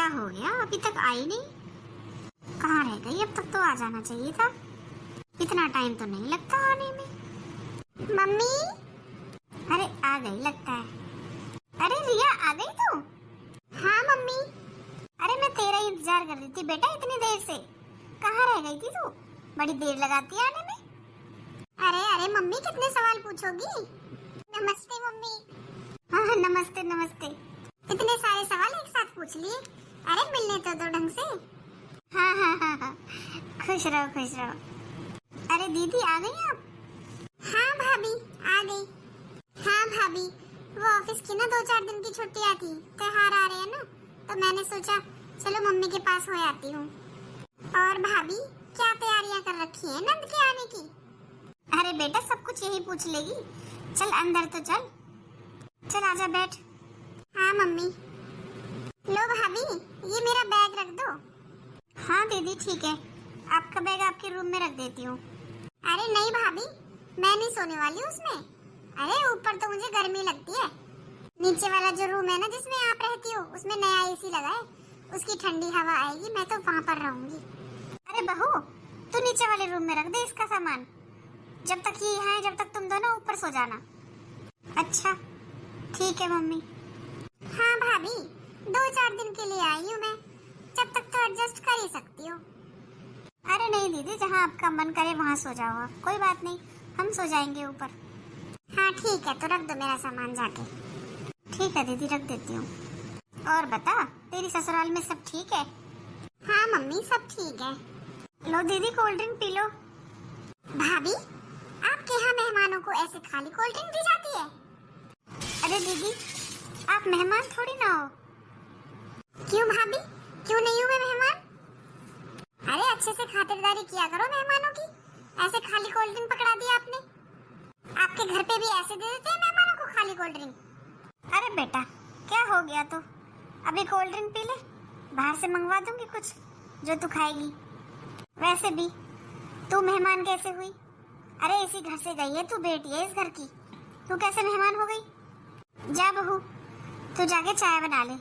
क्या हो गया, अभी तक आई नहीं? कहाँ रह गई? अब तक तो आ जाना चाहिए था। इतना टाइम तो नहीं लगता आने में। मम्मी, अरे आ गई लगता है। अरे रिया, आ गई तू? हाँ मम्मी। अरे मैं तेरा इंतजार कर रही थी बेटा इतनी देर से। कहाँ रह गई थी तू? बड़ी देर लगाती है आने में। अरे अरे मम्मी, कितने सवाल पूछोगी? नमस्ते मम्मी। हाँ नमस्ते नमस्ते। इतने सारे सवाल एक साथ पूछ लिए। अरे मिलने तो दो ढंग से। हाँ हाँ हाँ हाँ, खुश रहो खुश रहो। अरे दीदी आ गई आप? हाँ भाभी आ गई। हाँ भाभी, वो ऑफिस की ना 2-4 दिन की छुट्टियां थी, त्योहार आ रहे हैं ना, तो मैंने सोचा चलो मम्मी के पास हो आती हूँ। और भाभी, क्या तैयारियां कर रखी हैं नंद के आने की? अरे बेटा, सब कुछ यही पूछ लेगी। चल अंदर तो चल। चल आजा बैठ। हाँ मम्मी। लो भाभी, ये मेरा बैग रख दो। हाँ दीदी ठीक है, आपका बैग आपके रूम में रख देती हूँ। अरे नहीं भाभी, मैं नहीं सोने वाली उसमें। अरे ऊपर तो मुझे गर्मी लगती है। नीचे वाला जो रूम है ना जिसमें आप रहती हो, उसमें नया एसी लगा है, उसकी ठंडी हवा आएगी, मैं तो वहाँ पर रहूंगी। अरे बहू, तू नीचे वाले रूम में रख दे इसका सामान। जब तक ये यहाँ है, जब तक तुम दोनों ऊपर सो जाना। अच्छा ठीक है मम्मी। हाँ भाभी, 2-4 दिन के लिए आई हूँ मैं, जब तक तो एडजस्ट कर ही सकती हो। अरे नहीं दीदी, जहाँ आपका मन करे वहाँ सो जाओ आप, कोई बात नहीं, हम सो जाएंगे ऊपर। हाँ ठीक है, तो रख दो मेरा सामान जाके। ठीक है दीदी, रख देती हूँ। और बता, तेरी ससुराल में सब ठीक है? हाँ मम्मी, सब ठीक है। लो दीदी, कोल्ड ड्रिंक पी लो। भाभी, आपके यहाँ मेहमानों को ऐसे खाली कोल्ड ड्रिंक दी जाती है? अरे दीदी, आप मेहमान थोड़ी ना हो। क्यों भाभी, क्यों नहीं हूँ मैं मेहमान? अरे अच्छे से खातिरदारी किया करो मेहमानों की। ऐसे खाली कोल्ड ड्रिंक पकड़ा दिया आपने। आपके घर पे भी ऐसे दे देते हैं मेहमानों को खाली कोल्ड ड्रिंक? अरे बेटा, क्या हो गया तो? अभी कोल्ड ड्रिंक पी ले, बाहर से मंगवा दूंगी कुछ जो तू खाएगी। वैसे भी तू मेहमान कैसे हुई? अरे इसी घर से गई है तू, बेटी है इस घर की, तू कैसे मेहमान हो गई? जा बहू, तू जाके चाय बना ले,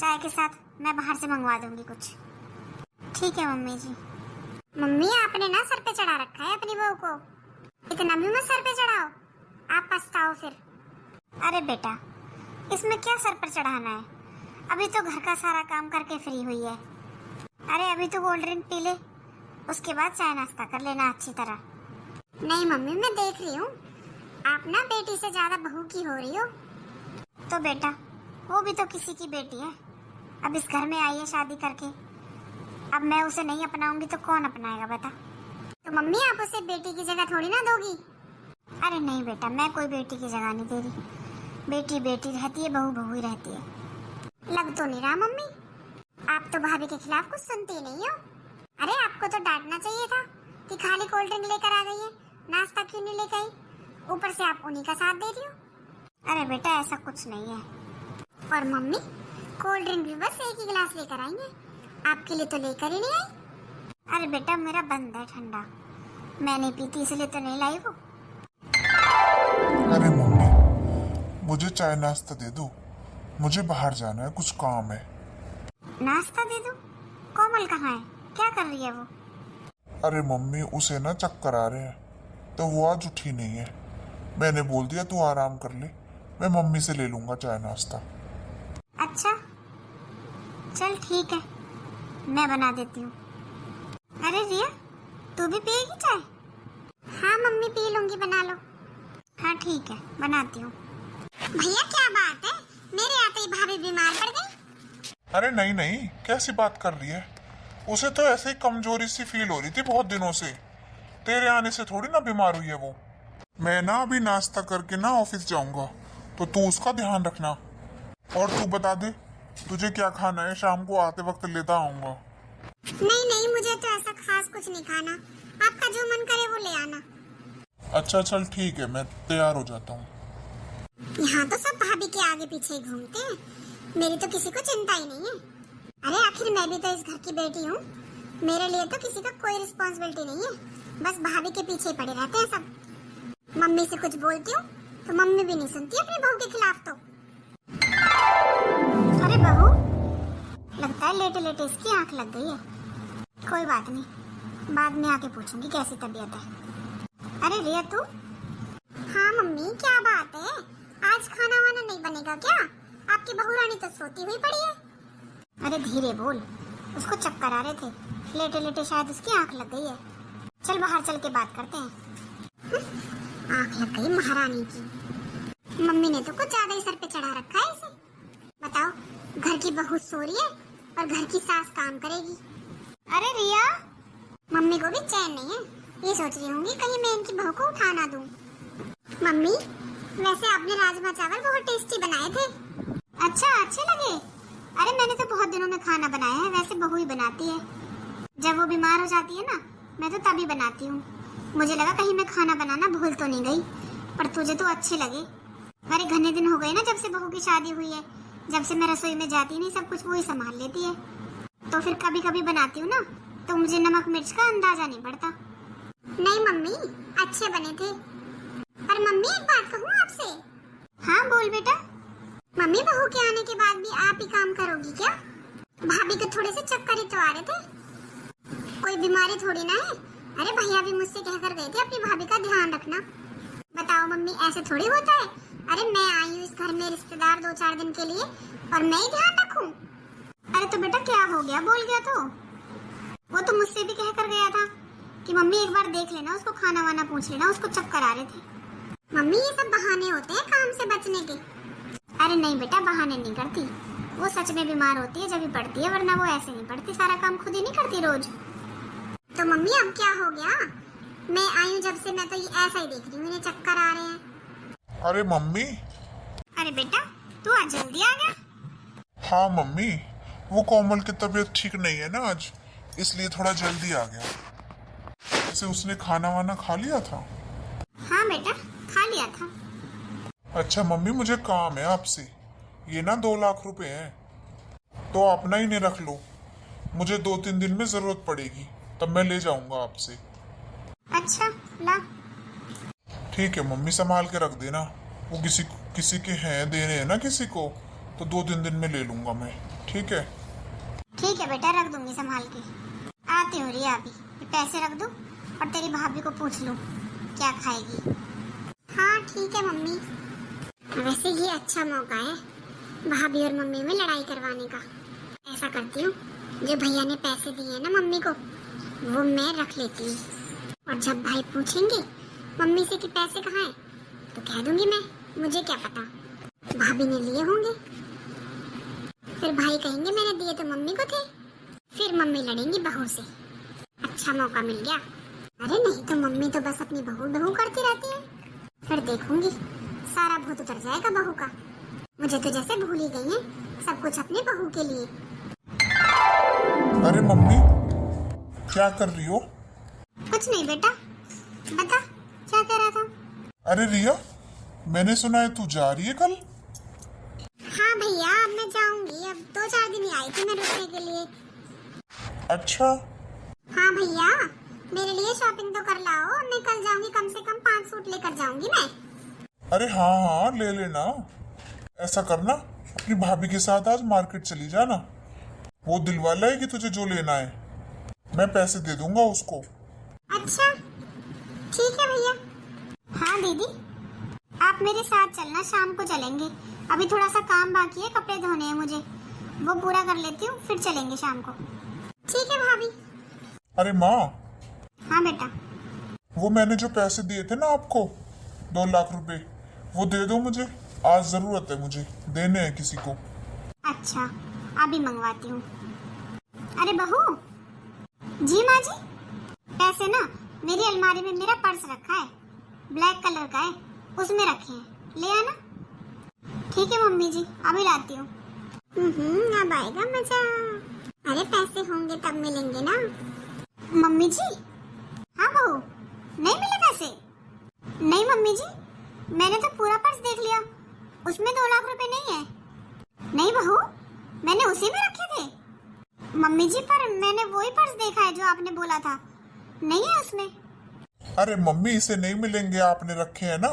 चाय के साथ मैं बाहर से मंगवा दूंगी कुछ। ठीक है मम्मी जी। मम्मी, आपने ना सर पे चढ़ा रखा है अपनी बहू को, इतना भी मत सर पे चढ़ाओ, आप पछताओ फिर। अरे बेटा, इसमें क्या सर पर चढ़ाना है? अभी तो घर का सारा काम करके फ्री हुई है। अरे अभी तो कोल्ड ड्रिंक पी ले, उसके बाद चाय नाश्ता कर लेना अच्छी तरह। नहीं मम्मी, मैं देख रही हूँ आप ना बेटी से ज्यादा बहू की हो रही हो। तो बेटा, वो भी तो किसी की बेटी है, अब इस घर में आई है शादी करके, अब मैं उसे नहीं अपनाऊंगी तो कौन अपनाएगा बता? तो मम्मी, आप उसे बेटी की जगह थोड़ी ना दोगी। अरे नहीं बेटा, मैं कोई बेटी की जगह नहीं दे रही, बेटी बेटी रहती है, बहू बहू ही रहती है। लग तो नहीं रहा मम्मी, आप तो भाभी के खिलाफ कुछ सुनती ही नहीं हो। अरे आपको तो डांटना चाहिए था कि खाली कोल्ड ड्रिंक लेकर आ गई है, नाश्ता क्यों नहीं लेकर आई? ऊपर से आप उन्हीं का साथ दे रही हो। अरे बेटा, ऐसा कुछ नहीं है। और मम्मी, कोल्ड ड्रिंक भी बस एक ही गिलास लेकर आई है, आपके लिए तो लेकर ही नहीं आई। अरे बेटा, मेरा बंद है ठंडा, मैं नहीं पीती इसलिए तो नहीं लाई वो। अरे मम्मी, मुझे चाय नाश्ता दे दो, मुझे बाहर जाना है, कुछ काम है। नाश्ता दे दो? कोमल कहाँ है, क्या कर रही है वो? अरे मम्मी, उसे ना चक्कर आ रहे हैं तो वो आज उठी नहीं है, मैंने बोल दिया तू आराम कर ले, मैं मम्मी से ले लूंगा चाय नाश्ता। अच्छा चल ठीक है, मैं बना देती हूँ। अरे रिया, तू भी पिएगी चाय? हाँ मम्मी, पी लूंगी, बना लो। हाँ ठीक है, बनाती हूँ। भैया क्या बात है, मेरे आते ही भाभी बीमार पड़ गई? अरे नहीं नहीं, कैसी बात कर रही है? उसे तो ऐसे ही कमजोरी सी फील हो रही थी बहुत दिनों से, तेरे आने से थोड़ी ना बीमार हुई है वो। मैं ना अभी नाश्ता करके ना ऑफिस जाऊंगा, तो तू उसका ध्यान रखना। और तू बता दे तुझे क्या खाना है, शाम को आते वक्त लेता आऊंगा। नहीं नहीं, मुझे तो ऐसा खास कुछ नहीं खाना, आपका जो मन करे वो ले आना। अच्छा चल ठीक है, मैं तैयार हो जाता हूँ। यहाँ तो सब भाभी के आगे पीछे ही घूमते हैं, मेरी तो किसी को चिंता ही नहीं है। अरे आखिर मैं भी तो इस घर की बेटी हूँ, मेरे लिए तो किसी का कोई रिस्पॉन्सिबिलिटी नहीं है, बस भाभी के पीछे पड़े रहते हैं सब। मम्मी से कुछ बोलती हूँ तो मम्मी भी नहीं सुनती अपनी बहू के खिलाफ। तो अरे बहू, है लेटे लेटे इसकी आंख लग गई है। कोई बात नहीं, बाद में आके पूछूंगी कैसी तबीयत है। अरे रिया तू? हाँ मम्मी क्या बात है, आज खाना वाना नहीं बनेगा क्या? आपकी बहू रानी तो सोती हुई पड़ी है। अरे धीरे बोल, उसको चक्कर आ रहे थे, लेटे लेटे शायद उसकी आंख लग गई है। चल बाहर चल के बात करते हैं। आंख लग गई महारानी की। मम्मी ने तो कुछ ज्यादा ही सर पे चढ़ा रखा है इसे। बताओ, घर की बहू सो रही है और घर की सास काम करेगी। अरे रिया, मम्मी को भी चैन नहीं है, ये सोच रही होंगी कहीं मैं इनकी बहू को उठा ना दूं। मम्मी वैसे आपने राजमा चावल बहुत टेस्टी बनाए थे। अच्छा, अच्छे लगे? अरे मैंने तो बहुत दिनों में खाना बनाया है, वैसे बहू ही बनाती है। जब वो बीमार हो जाती है ना, मैं तो तभी बनाती हूँ। मुझे लगा कहीं मैं खाना बनाना भूल तो नहीं गई, पर तुझे तो अच्छे लगे। अरे घने दिन हो गए ना जब से बहू की शादी हुई है, जब से मैं रसोई में जाती नहीं, सब कुछ वो ही संभाल लेती है। तो फिर कभी कभी बनाती हूँ ना, तो मुझे नमक मिर्च का अंदाजा नहीं पड़ता। नहीं मम्मी, अच्छे बने थे। पर मम्मी एक बात कहूँ आपसे? हाँ बोल बेटा। मम्मी बहू के आने के बाद भी आप ही काम करोगी क्या? भाभी को थोड़े से चक्कर ही तो आ रहे थे, कोई बीमारी थोड़ी ना है। अरे भैया भी मुझसे कहकर गए थे अपनी भाभी का ध्यान रखना। बताओ मम्मी, ऐसे थोड़ी होता है। अरे मैं आई हूँ इस घर में रिश्तेदार 2-4 दिन के लिए और मैं ही ध्यान रखूं? अरे तो बेटा क्या हो गया, बोल गया तो? वो तो मुझसे भी कहकर गया था कि मम्मी एक बार देख लेना, उसको खाना वाना पूछ लेना, उसको चक्कर आ रहे थे। मम्मी ये सब बहाने होते हैं काम से बचने के। अरे नहीं बेटा, बहाने नहीं करती, वो सच में बीमार होती है जब भी पड़ती है, वरना वो ऐसे नहीं पड़ती, सारा काम खुद ही नहीं करती रोज। तो मम्मी अब क्या हो गया? मैं आई हूँ जब से, मैं तो ये ऐसा ही देख रही हूँ, इन्हें चक्कर आ रहे हैं। अरे मम्मी। अरे बेटा तू आज जल्दी आ गया? हाँ मम्मी, वो कोमल की तबीयत ठीक नहीं है ना आज, इसलिए थोड़ा जल्दी आ गया। वैसे उसने खाना वाना खा लिया था? हाँ बेटा खा लिया था। अच्छा मम्मी, मुझे काम है आपसे। ये ना 2 लाख रुपए हैं, तो अपना ही नहीं रख लो, मुझे 2-3 दिन में जरूरत पड़ेगी, तब मैं ले जाऊंगा आपसे। अच्छा ला। ठीक है मम्मी, संभाल के रख देना, वो किसी के हैं, देने हैं ना किसी को, तो 2-3 दिन में ले लूंगा मैं। ठीक है? ठीक है बेटा, रख दूंगी संभाल के। आती हूँ रिया, अभी ये पैसे रख दूं और तेरी भाभी को पूछ लूं क्या खाएगी। हाँ ठीक है मम्मी। वैसे ये अच्छा मौका है भाभी और मम्मी में लड़ाई करवाने का। ऐसा करती हूँ, जो भैया ने पैसे दिए हैं ना मम्मी को, वो मैं रख लेती हूँ, और जब भाई पूछेंगे मम्मी से कि पैसे कहाँ हैं, तो कह दूंगी मैं, मुझे क्या पता, भाभी ने लिए होंगे। फिर भाई कहेंगे मैंने दिए तो मम्मी को थे, फिर मम्मी लड़ेंगी बहू से। अच्छा मौका मिल गया। अरे नहीं तो मम्मी तो बस अपनी बहू बहू करती रहती है, फिर देखूंगी सारा भूत उतर जाएगा बहू का। मुझे तो जैसे भूल ही गई है सब कुछ अपनी बहू के लिए। अरे मम्मी क्या कर रही हो? कुछ नहीं बेटा, बता क्या कह रहा था? अरे रिया, मैंने सुना है तू जा रही है कल? हाँ भैया, अब मैं जाऊंगी, अब 2-4 दिन ही आई थी मैं रुकने के लिए। अच्छा। हाँ भैया, मेरे लिए शॉपिंग तो कर लाओ, मैं कल जाऊंगी, कम से कम 5 सूट लेकर जाऊंगी मैं। अरे हाँ हाँ, ले लेना। ऐसा करना, अपनी भाभी के साथ आज मार्केट चली जाना, वो दिलवा लाएगी तुझे जो लेना है, मैं पैसे दे दूंगा उसको। अच्छा ठीक है भैया। हाँ दीदी, आप मेरे साथ चलना, शाम को चलेंगे, अभी थोड़ा सा काम बाकी है, कपड़े धोने हैं मुझे, वो पूरा कर लेती हूँ, फिर चलेंगे शाम को। ठीक है भाभी। अरे माँ। हाँ बेटा। वो मैंने जो पैसे दिए थे ना आपको, 2 लाख रुपए, वो दे दो मुझे, आज जरूरत है, मुझे देने हैं किसी को। अच्छा अभी मंगवाती हूँ। अरे बहू जी, माँ जी, पैसे ना मेरी अलमारी में मेरा पर्स रखा है, ब्लैक कलर का है, उसमें रखे हैं, ले आना। ठीक है मम्मी जी, अभी लाती हूँ। अब आएगा मजा। अरे पैसे होंगे तब मिलेंगे ना मम्मी जी। हाँ बहू, नहीं मिले पैसे? नहीं मम्मी जी, मैंने तो पूरा पर्स देख लिया, उसमें 2 लाख रुपए नहीं है। नहीं बहू, मैंने उसी में रखे थे। मम्मी जी पर मैंने वही पर्स देखा है जो आपने बोला था, नहीं है उसमें। अरे मम्मी, इसे नहीं मिलेंगे, आपने रखे हैं ना,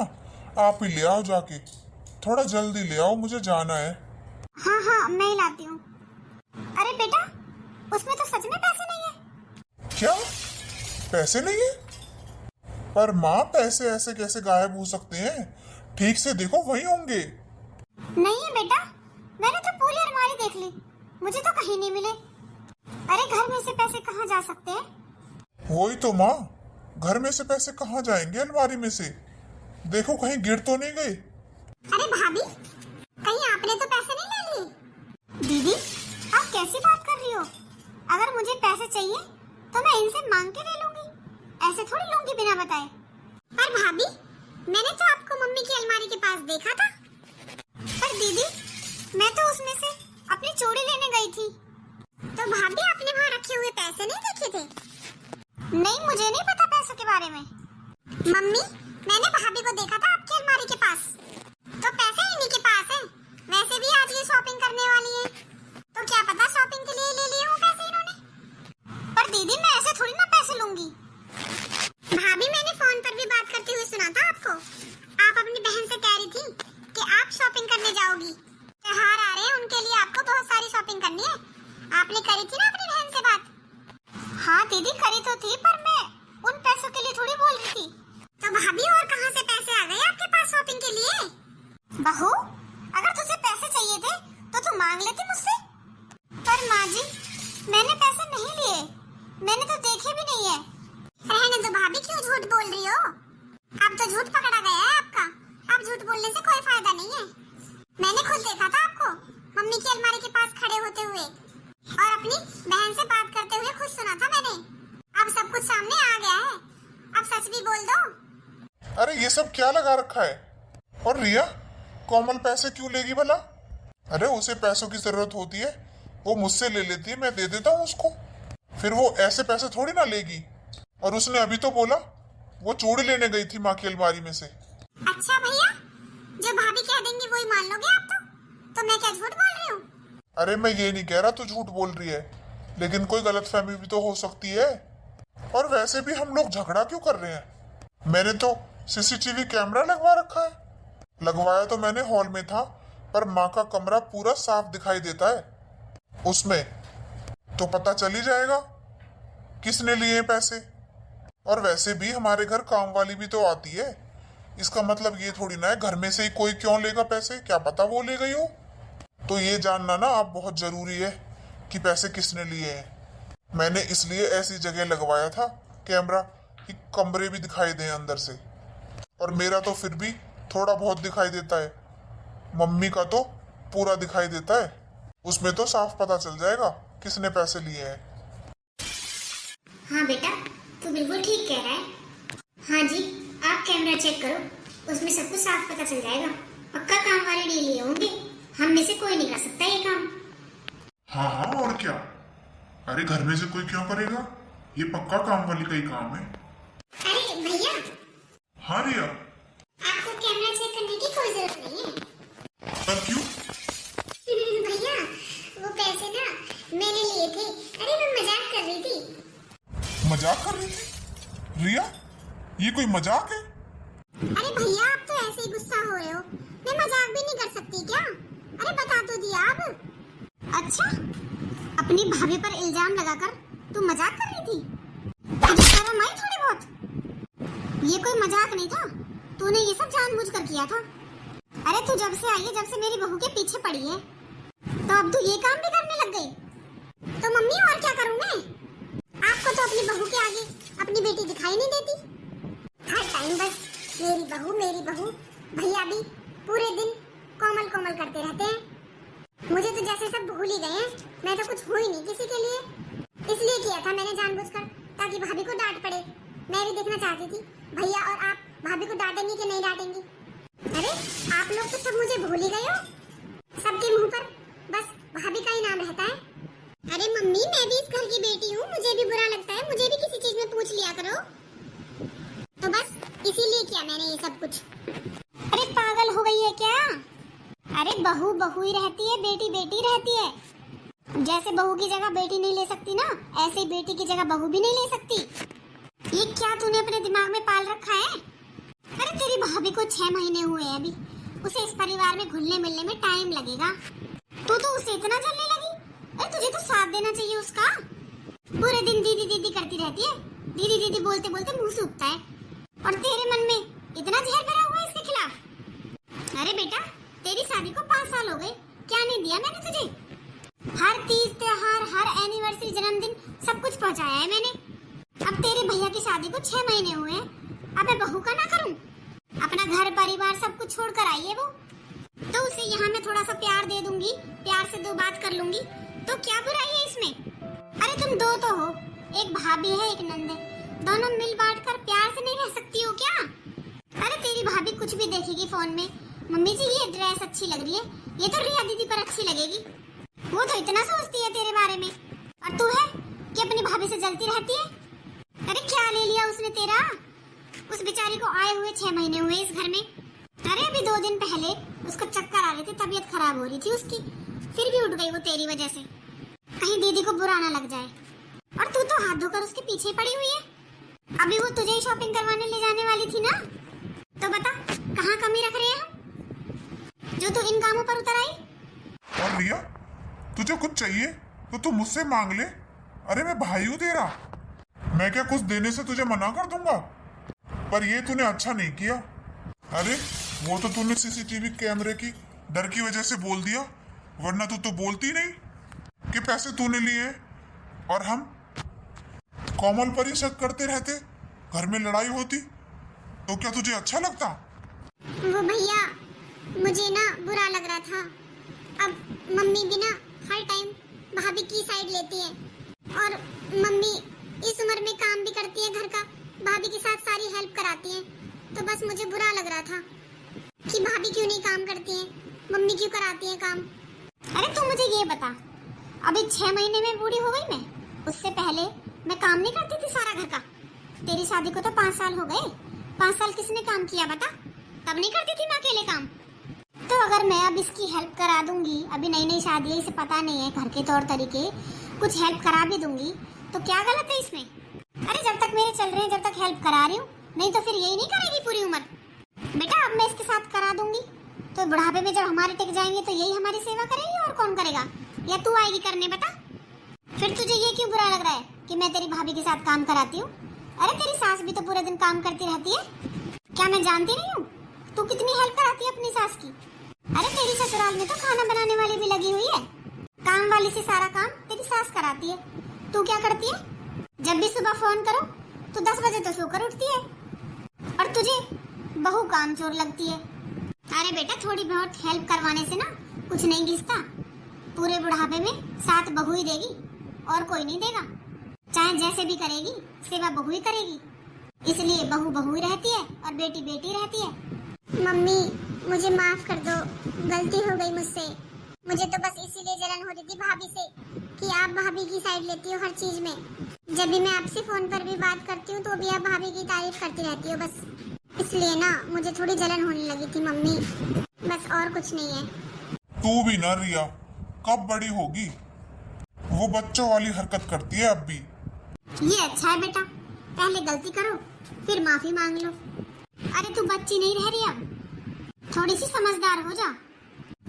आप ही ले आओ जाके, थोड़ा जल्दी ले आओ, मुझे जाना है। हाँ हाँ मैं ही लाती हूँ। अरे बेटा पैसे नहीं है? पर माँ पैसे ऐसे कैसे गायब हो सकते हैं? ठीक से देखो, वही होंगे। नहीं है बेटा, मैंने तो पूरी अलमारी देख ली, मुझे तो कहीं नहीं मिले। अरे घर में से पैसे कहाँ जा सकते हैं? वही तो माँ, घर में से पैसे कहाँ जाएंगे अलमारी में से? देखो कहीं गिर तो नहीं गए। अरे भाभी, कहीं आपने तो पैसे नहीं ले लिए? दीदी, आप कैसी बात कर रही हो? अगर मुझे पैसे चाहिए तो मैं इनसे मांग के ले लूंगी, ऐसे थोड़ी लूंगी बिना बताए। पर भाभी, मैंने तो आपको मम्मी की अलमारी के पास देखा था। पर दीदी, मैं तो उसमें से अपनी चूड़ी लेने गई थी। तो भाभी, आपने वहाँ रखे हुए पैसे नहीं देखे थे? नहीं, मुझे नहीं पता पैसों के बारे में। मम्मी, मैंने भाभी को देखा था आपकी अलमारी के पास। तो पैसे इन्हीं के पास हैं। वैसे भी आज ये शॉपिंग करने वाली है, तो क्या पता शॉपिंग के लिए ले लिए हों पैसे इन्होंने। पर दीदी, मैं ऐसे थोड़ी ना पैसे लूंगी। भाभी, मैंने फोन पर भी बात करते हुए सुना था आपको। आप अपनी बहन से कह रही थी कि आप शॉपिंग करने जाओगी। त्योहार आ रहे हैं, उनके लिए आपको बहुत सारी शॉपिंग करनी है। आपने करी थी ना अपनी बहन से बात? हाँ दीदी, करी तो थी, पर मैं उन पैसों के लिए थोड़ी बोल रही थी। तो भाभी, और कहाँ से पैसे आ गए आपके पास शॉपिंग के लिए? बहू, अगर तुझे पैसे चाहिए थे तो तू मांग लेती मुझसे। पर माँ जी, मैंने पैसे नहीं लिए, मैंने तो देखे भी नहीं है। रहने दो भाभी, क्यों झूठ बोल रही हो? अब तो झूठ पकड़ा गया है आपका। अब झूठ बोलने से कोई फायदा नहीं है। मैंने खुद देखा था आपको मम्मी की अलमारी के पास खड़े होते हुए, और अपनी बहन से बात करते हुए खुद सुना था मैंने। अब सब कुछ सामने आ गया है, अब सच भी बोल दो। अरे ये सब क्या लगा रखा है? और रिया, कोमल पैसे क्यों लेगी भला? अरे उसे पैसों की जरूरत होती है, वो मुझसे ले लेती है, मैं दे देता हूँ उसको। फिर वो ऐसे पैसे थोड़ी ना लेगी। और उसने अभी तो बोला वो चूड़ी लेने गई थी माँ की अलमारी में से। अच्छा भैया, जो भाभी कह देंगी वही मान लोगे आप? तो मैं क्या झूठ बोल रही हूँ? अरे मैं ये नहीं कह रहा तू झूठ बोल रही है, लेकिन कोई गलतफहमी भी तो हो सकती है। और वैसे भी हम लोग झगड़ा क्यों कर रहे हैं? मैंने तो सीसीटीवी कैमरा लगवा रखा है। लगवाया तो मैंने हॉल में था, पर माँ का कमरा पूरा साफ दिखाई देता है उसमें, तो पता चल ही जाएगा किसने लिए पैसे। और वैसे भी हमारे घर काम वाली भी तो आती है, इसका मतलब ये थोड़ी ना है घर में से ही कोई क्यों लेगा पैसे, क्या पता वो ले गई हो। तो ये जानना ना अब बहुत जरूरी है कि पैसे किसने लिए हैं। मैंने इसलिए ऐसी जगह लगवाया था कैमरा कि कमरे भी दिखाई दें अंदर से, और मेरा तो फिर भी थोड़ा बहुत दिखाई देता है, मम्मी का तो पूरा दिखाई देता है। उसमें तो साफ पता चल जाएगा किसने पैसे लिए हैं। हाँ बेटा, तू बिल्कुल ठीक कह रहा है। हाँ जी, आप कैमरा चेक करो, उसमें सब कुछ साफ पता चल जाएगा। पक्का काम वाले नहीं लिए होंगे, हम में से कोई नहीं कर सकता ये काम। हाँ हाँ, और क्या? अरे घर में से कोई क्यों करेगा, ये पक्का काम वाली का ही काम है। अरे भैया। हाँ रिया। आपको कैमरा चेक करने की कोई जरूरत नहीं है। पर क्यों? भैया, वो पैसे ना मैंने लिए थे। अरे मैं मजाक कर रही थी। मजाक कर रही थी? रिया, ये कोई मजाक है? अरे भैया, आप तो ऐसे ही गुस्सा हो रहे हो, मैं मजाक भी नहीं कर सकती क्या? अरे बता तो दिया आप। अच्छा, अपनी भाभी पर इल्जाम लगाकर तू मजाक कर रही थी? तुझे शर्म आई थोड़ी बहुत? ये कोई मजाक नहीं था, तूने ये सब जानबूझकर किया था। अरे तू जब से आई है, जब से मेरी बहू के पीछे पड़ी है, तो अब तू ये काम भी करने लग गई। तो मम्मी और क्या करूं मैं? आपको तो अपनी बहू के आगे अपनी बेटी दिखाई नहीं देती। हर टाइम बस मेरी बहू। भैया भी पूरे दिन कोमल कोमल करते रहते हैं। मुझे तो जैसे सब भूल ही गए हैं, मैं तो कुछ हुई नहीं किसी के लिए। इसलिए किया था मैंने जानबूझकर, ताकि भाभी को डांट पड़े। मैं भी देखना चाहती थी भैया और आप भाभी को डांटेंगे कि नहीं डांटेंगे। अरे आप लोग तो सब मुझे भूल ही गए हो, सबके मुंह पर बस भाभी का ही नाम रहता है। अरे मम्मी, मैं भी इस घर की बेटी हूँ, मुझे भी बुरा लगता है, मुझे भी किसी चीज में पूछ लिया करो। तो बस इसीलिए किया मैंने ये सब कुछ। अरे पागल हो गई है क्या? अरे बहू बहू ही रहती है, बेटी बेटी रहती है। जैसे बहू की जगह बेटी नहीं ले सकती ना, ऐसे ही बेटी की जगह बहू भी नहीं ले सकती। ये क्या तूने अपने दिमाग में पाल रखा है? अरे तेरी भाभी को 6 महीने हुए हैं अभी, उसे इस परिवार में घुलने मिलने में टाइम लगेगा। तू तो उसे इतना जलने लगी। अरे तुझे तो साथ देना चाहिए उसका। पूरे दिन दीदी दीदी करती रहती है, दीदी दीदी बोलते बोलते मुंह सूखता है, और तेरे मन में इतना जहर भरा हुआ है इसके खिलाफ। अरे बेटा, तेरी शादी को 5 साल हो गए, क्या नहीं दिया मैंने तुझे? हर तीज त्योहार, हर एनिवर्सरी, जन्मदिन सब कुछ पहुंचाया है मैंने। अब तेरे भैया की शादी को 6 महीने हुए हैं, अब मैं बहू का ना करूं? अपना घर परिवार सब कुछ छोड़कर आई है वो, तो उसे यहाँ मैं थोड़ा सा प्यार दे दूंगी, प्यार से 2 बात कर लूंगी, तो क्या बुराई है इसमें? अरे तुम 2 तो हो, एक भाभी है एक नंद है, दोनों मिल बांट कर प्यार से नहीं रह सकती हो क्या? अरे तेरी भाभी कुछ भी देखेगी फोन में, मम्मी जी ये ड्रेस अच्छी लग रही है, ये तो रिया दीदी पर अच्छी लगेगी। वो तो इतना सोचती है तेरे बारे में, और तू है कि अपनी भाभी से जलती रहती है। अरे क्या ले लिया उसने तेरा? उस बेचारी को आए हुए 6 महीने हुए इस घर में। अरे अभी 2 दिन पहले उसको चक्कर आ रहे थे, तबीयत खराब हो रही थी उसकी, फिर भी उठ गई वो तेरी वजह से। कहीं दीदी को बुरा ना लग जाए। और तू तो हाथ धोकर उसके पीछे पड़ी हुई है। अभी वो तुझे ही शॉपिंग करवाने ले जाने वाली थी ना, तो बता कहाँ कमी रख रहे हैं हम, जो तू इन कामों पर उतर आई? और रिया, तुझे कुछ चाहिए तो तू मुझसे मांग ले। अरे मैं भाई हूँ तेरा, मैं क्या कुछ देने से तुझे मना कर दूंगा? पर ये तूने अच्छा नहीं किया। अरे वो तो तूने सीसीटीवी कैमरे की डर की वजह से बोल दिया, वरना तू तो बोलती नहीं कि पैसे तूने लिए हैं। और हम कोमल पर ही शक करते रहते, घर में लड़ाई होती तो क्या तुझे अच्छा लगता? वो भैया, मुझे ना बुरा लग रहा था। अब मम्मी भी ना हर टाइम भाभी की साइड लेती है, और मम्मी इस उम्र में काम भी करती है घर का, भाभी के साथ सारी हेल्प कराती है, तो बस मुझे बुरा लग रहा था कि भाभी क्यों नहीं काम करती है, मम्मी क्यों कराती है काम। अरे तू मुझे ये बता, अभी 6 महीने में बूढ़ी हो गई मैं, उससे पहले मैं काम नहीं करती थी सारा घर का? तेरी शादी को तो 5 साल हो गए, 5 साल किसने काम किया बता? तब नहीं करती थी मैं अकेले काम। तो अगर मैं अब इसकी हेल्प करा दूंगी, अभी नई नई शादी है, इसे पता नहीं है घर के तौर तरीके, कुछ हेल्प करा भी दूंगी, तो क्या गलत है इसमें? अरे जब तक मेरे चल रहे हैं, जब तक हेल्प करा रही हूँ, नहीं तो फिर यही नहीं करेगी पूरी उम्र। बेटा अब मैं इसके साथ करा दूंगी, तो बुढ़ापे में जब हमारे टिक जाएंगे तो यही हमारी सेवा करेगी, और कौन करेगा? या तू आएगी करने? बता फिर तुझे ये क्यों बुरा लग रहा है कि मैं तेरी भाभी के साथ काम कराती हूँ? अरे तेरी सास भी तो पूरे दिन काम करती रहती है, क्या मैं जानती नहीं हूँ तू कितनी हेल्प कराती है अपनी सास की? अरे तेरी ससुराल में तो खाना बनाने वाली भी लगी हुई है, काम वाली से सारा काम तेरी सास कराती है। तू क्या करती है? जब भी सुबह फोन करो तो 10 बजे तो सोकर उठती है, और तुझे बहू काम चोर लगती है। अरे बेटा, थोड़ी बहुत हेल्प करवाने से ना कुछ नहीं घिसता, पूरे बुढ़ापे में साथ बहू ही देगी और कोई नहीं देगा। चाहे जैसे भी करेगी, सेवा बहू ही करेगी, इसलिए बहू बहू ही रहती है और बेटी बेटी रहती है। मम्मी मुझे माफ कर दो, गलती हो गई मुझसे। मुझे तो बस इसीलिए जलन हो रही थी भाभी से कि आप भाभी की साइड लेती हो हर चीज में। जब भी मैं आपसे फोन पर भी बात करती हूँ तो भी आप भाभी की तारीफ करती रहती हो, बस इसलिए ना मुझे थोड़ी जलन होने लगी थी मम्मी, बस और कुछ नहीं है। तू भी ना रिया, कब बड़ी होगी? वो बच्चों वाली हरकत करती है अब भी। ये अच्छा है बेटा, पहले गलती करो फिर माफी मांग लो। अरे तू बच्ची नहीं रह रही अब, थोड़ी सी समझदार हो जा।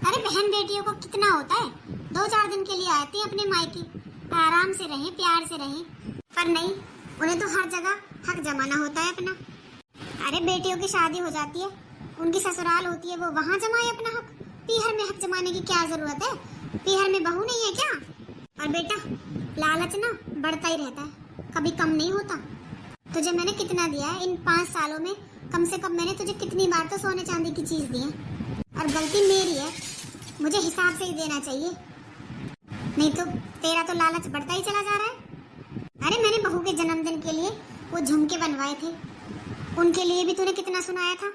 अरे बहन बेटियों को कितना होता है, 2-4 दिन के लिए आती है अपने मायके, आराम से रहें, प्यार से रहें, पर नहीं, उन्हें तो हर जगह हक जमाना होता है अपना। अरे बेटियों की शादी हो जाती है, उनकी ससुराल होती है, वो वहाँ जमाए अपना हक, पीहर में हक जमाने की क्या जरूरत है? पीहर में बहू नहीं है क्या? और बेटा लालच ना बढ़ता ही रहता है, कभी कम नहीं होता। तुझे मैंने कितना दिया है इन 5 सालों में, कम से कम मैंने तुझे कितनी बार तो सोने चांदी की चीज दी है, और गलती मेरी है, मुझे हिसाब से ही देना चाहिए, नहीं तो तेरा तो लालच बढ़ता ही चला जा रहा है। अरे मैंने बहू के जन्मदिन के लिए वो झुमके बनवाए थे, उनके लिए भी तूने कितना सुनाया था,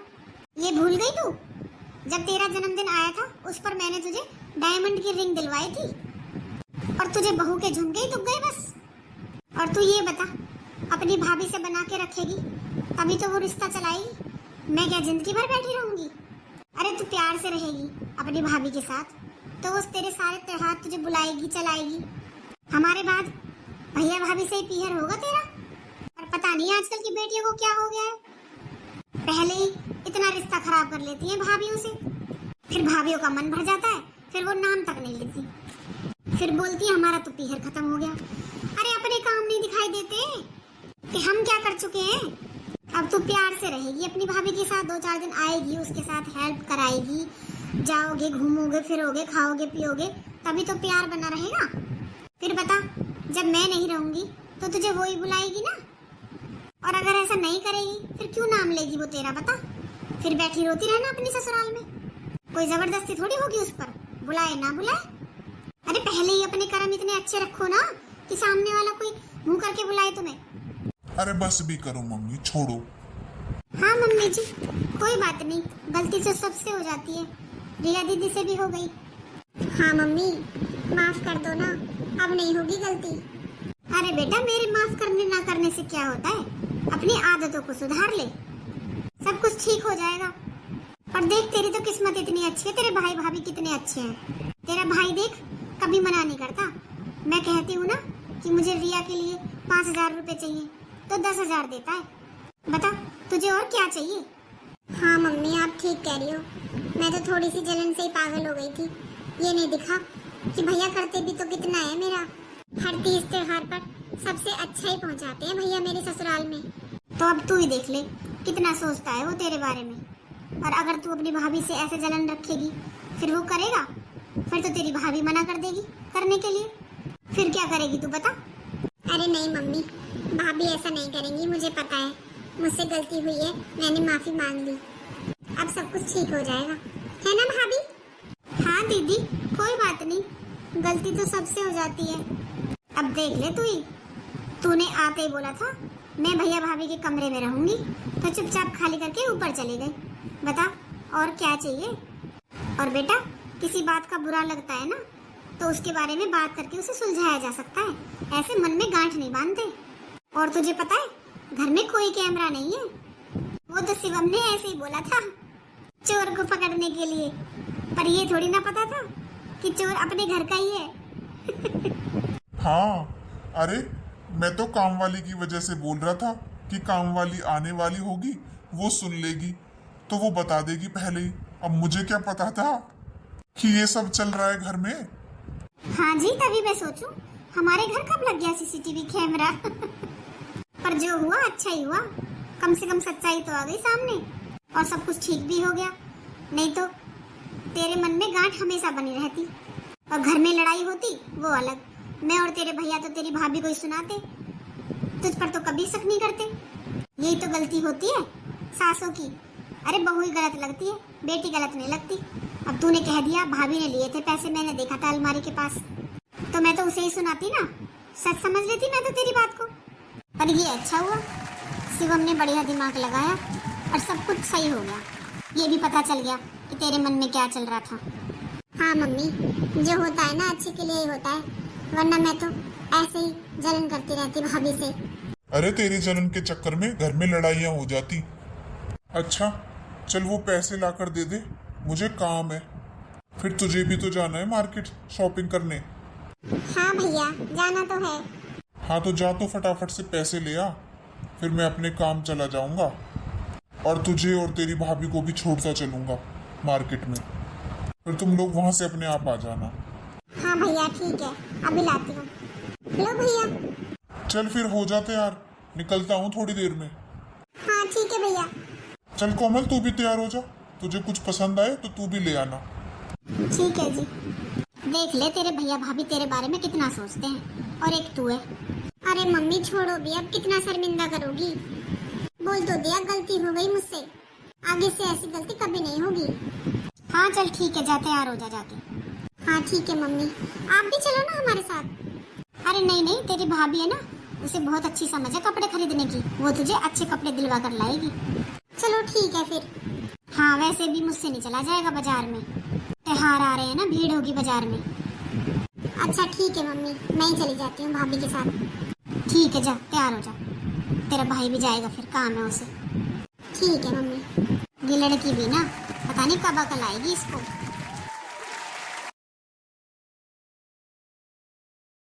ये भूल गई तू? जब तेरा जन्मदिन आया था उस पर मैंने तुझे डायमंड की रिंग दिलवाई थी, और तुझे बहू के झुमके ही दुख गए बस। और तू ये बता, अपनी भाभी से बना के रखेगी तभी तो वो रिश्ता चलाएगी, मैं क्या जिंदगी भर बैठी रहूंगी? अरे तू प्यार से रहेगी अपनी भाभी के साथ तो वो तेरे सारे त्योहार तुझे बुलाएगी, चलाएगी। हमारे बाद भैया भाभी से ही पीहर होगा तेरा। और पता नहीं आजकल की बेटियों को क्या हो गया है, पहले ही इतना रिश्ता खराब कर लेती हैं भाभीयों से, फिर भाभीयों का मन भर जाता है, फिर वो नाम तक नहीं लेती, फिर बोलती है हमारा तो पीहर खत्म हो गया। अरे अपने काम नहीं दिखाई देते, कि हम क्या कर चुके हैं। अब तू प्यार से रहेगी अपनी भाभी के साथ, 2-4 दिन आएगी, उसके साथ हेल्प कराएगी, जाओगे, घूमोगे, फिरोगे, खाओगे, पियोगे, तभी तो प्यार बना रहेगा। फिर बता, जब मैं नहीं रहूंगी तो तुझे वो ही बुलाएगी ना। और अगर ऐसा नहीं करेगी फिर क्यों नाम लेगी वो तेरा, बता। फिर बैठी रोती रहना अपनी ससुराल में। कोई जबरदस्ती थोड़ी होगी उस पर, बुलाए ना बुलाए। अरे पहले ही अपने कर्म इतने अच्छे रखो ना कि सामने वाला कोई मुंह करके बुलाए तुम्हें। अरे बस भी करो मम्मी, छोड़ो। हाँ मम्मी जी, कोई बात नहीं, गलती तो सबसे हो जाती है, रिया दीदी से भी हो गई। हाँ मम्मी, माफ कर दो ना, अब नहीं होगी गलती। अरे बेटा, मेरे माफ करने ना करने से क्या होता है, अपनी आदतों को सुधार ले, सब कुछ ठीक हो जाएगा। पर देख, तेरी तो किस्मत इतनी अच्छी है, तेरे भाई भाभी कितने अच्छे हैं। तेरा भाई देख, कभी मना नहीं करता। मैं कहती हूँ ना कि मुझे रिया के लिए 5,000 रुपए चाहिए तो 10,000 देता है। बता, तुझे और क्या चाहिए। हाँ मम्मी, आप ठीक कह रही हो, मैं तो थोड़ी सी जलन से ही पागल हो गई थी। ये नहीं दिखा कि भैया करते भी तो कितना है मेरा। हर तीज त्योहार पर सबसे अच्छा ही पहुंचाते हैं भैया मेरे ससुराल में। तो अब तू ही देख ले कितना सोचता है वो तेरे बारे में। और अगर तू अपनी भाभी से ऐसे जलन रखेगी फिर वो करेगा, फिर तो तेरी भाभी मना कर देगी करने के लिए। फिर क्या करेगी तू, बता। अरे नहीं मम्मी, भाभी ऐसा नहीं करेंगी, मुझे पता है, मुझसे गलती हुई है, मैंने माफी मांग ली, अब सब कुछ ठीक हो जाएगा, है ना भाभी। हाँ दीदी, कोई बात नहीं, गलती तो सबसे हो जाती है। अब देख ले तू ही, तूने आते ही बोला था मैं भैया भाभी के कमरे में रहूंगी, तो चुपचाप खाली करके ऊपर चली गई। बता, और क्या चाहिए। और बेटा, किसी बात का बुरा लगता है ना तो उसके बारे में बात करके उसे सुलझाया जा सकता है, ऐसे मन में गांठ नहीं बांधते। और तुझे पता है, घर में कोई कैमरा नहीं है, वो तो शिवम ने ऐसे ही बोला था चोर को पकड़ने के लिए, पर ये थोड़ी ना पता था कि चोर अपने घर का ही है। हाँ, अरे मैं तो काम वाली की वजह से बोल रहा था कि काम वाली आने वाली होगी, वो सुन लेगी तो वो बता देगी पहले ही। अब मुझे क्या पता था कि ये सब चल रहा है घर में। हाँ जी, तभी मैं सोचूं हमारे घर कब लग गया सीसीटीवी कैमरा। पर जो हुआ अच्छा ही हुआ, कम से कम सच्चाई तो आ गई सामने और सब कुछ ठीक भी हो गया। नहीं तो तेरे मन में गांठ हमेशा बनी रहती और घर में लड़ाई होती वो अलग। मैं और तेरे भैया तो तेरी भाभी को ही सुनाते, तुझ पर तो कभी शक नहीं करते। यही तो गलती होती है सासों की। अरे बहू ही गलत लगती है, बेटी गलत नहीं लगती। अब तूने कह दिया भाभी ने लिए थे पैसे, मैंने देखा था अलमारी के पास, तो मैं तो उसे ही सुनाती ना, सच समझ लेती मैं तो तेरी बात को। पर ये अच्छा हुआ, शिवम ने बढ़िया दिमाग लगाया और सब कुछ सही हो गया। ये भी पता चल गया कि तेरे मन में क्या चल रहा था। हाँ मम्मी, जो होता है ना अच्छे के लिए ही होता है, वरना मैं तो ऐसे ही जलन करती रहती भाभी से। अरे तेरी जलन के चक्कर में घर में लड़ाइयाँ हो जाती। अच्छा चल, वो पैसे लाकर दे दे, मुझे काम है। फिर तुझे भी तो जाना है मार्केट शॉपिंग करने। हाँ भैया, जाना तो है। हाँ तो जा, तो फटाफट से पैसे ले आ, फिर मैं अपने काम चला जाऊंगा और तुझे और तेरी भाभी को भी छोड़ता चलूंगा मार्केट में। फिर तुम लोग वहां से अपने आप आ जाना। हाँ भैया ठीक है, अभी लाती हूँ। लो भैया। चल फिर हो जाते यार, निकलता हूँ थोड़ी देर में। हाँ ठीक है भैया। चल कोमल, तू भी तैयार हो जा, तुझे कुछ पसंद आए तो तू भी ले आना। ठीक है जी। देख ले तेरे भैया भाभी तेरे बारे में कितना सोचते हैं, और एक तू है। अरे मम्मी छोड़ो भी, अब कितना शर्मिंदा करोगी। बोल तो दिया गलती हो गई मुझसे, आगे से ऐसी गलती कभी नहीं होगी। हाँ चल ठीक है, जा तैयार हो जा जाके। हाँ ठीक है मम्मी, आप भी चलो ना हमारे साथ। अरे नहीं नहीं, तेरी भाभी है ना, उसे बहुत अच्छी समझ है कपड़े खरीदने की, वो तुझे अच्छे कपड़े दिलवा कर लाएगी। चलो ठीक है फिर। हाँ वैसे भी मुझसे नहीं चला जाएगा बाजार में, त्योहार आ रहे हैं ना, भीड़ होगी बाजार में। अच्छा ठीक है मम्मी, मैं ही चली जाती हूँ भाभी के साथ। ठीक है, जा तैयार हो जा, तेरा भाई भी जाएगा, फिर काम है उसे। ठीक है मम्मी। ये लड़की भी ना पता नहीं कब अकल आएगी इसको।